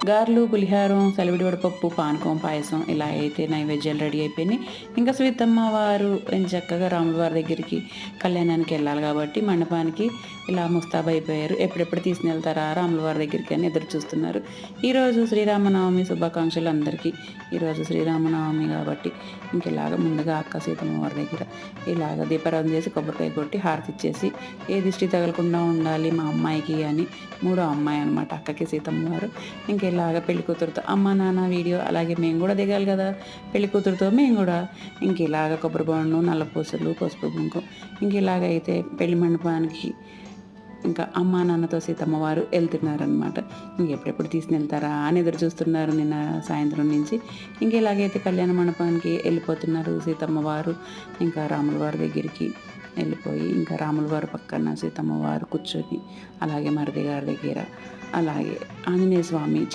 గారెలు, పులిహారం, సలివిడి వడపప్పు, పానకం, పాయసం ఇలా అయితే నైవేద్యాలు రెడీ అయిపోయినాయి. ఇంకా సీతమ్మ వారు ఎంచక్కగా రాముల వారి దగ్గరికి కళ్యాణానికి వెళ్ళాలి కాబట్టి మండపానికి ఇలా ముస్తాబైపోయారు. ఎప్పుడెప్పుడు తీసుకెళ్తారా రాముల వారి దగ్గరికి అని ఎదురు చూస్తున్నారు. ఈరోజు శ్రీరామనవమి శుభాకాంక్షలు అందరికీ. ఈరోజు శ్రీరామనవమి కాబట్టి ఇంక ఇలాగ ముందుగా అక్క సీతమ్మ వారి దగ్గర ఇలాగ దీపారాధన చేసి కొబ్బరికాయ కొట్టి హారతి ఇచ్చేసి ఏ దిష్టి తగలకుండా ఉండాలి మా అమ్మాయికి అని మూడో అమ్మాయి అనమాట అక్కకి సీతమ్మ వారు. ఇంకెలాగ పెళ్లి కూతురుతో అమ్మ నాన్న వీడియో అలాగే మేము కూడా దిగాలి కదా పెళ్లి కూతురుతో మేము కూడా ఇంక ఇలాగ కొబ్బరి బొండు, నల్లపూసలు, పసుపు కుంకుమ ఇంక ఇలాగైతే పెళ్లి మండపానికి ఇంకా అమ్మ నాన్నతో సీతమ్మ వారు వెళ్తున్నారనమాట. ఇంకెప్పుడెప్పుడు తీసుకెళ్తారా అని ఎదురు చూస్తున్నారు నిన్న సాయంత్రం నుంచి. ఇంక ఇలాగైతే కళ్యాణ మండపానికి వెళ్ళిపోతున్నారు సీతమ్మ వారు. ఇంకా రాముల వారి దగ్గరికి వెళ్ళిపోయి ఇంకా రాముల వారి పక్కన సీతమ్మ వారు కూర్చొని అలాగే మరిది గారి దగ్గర అలాగే ఆంజనేయ స్వామి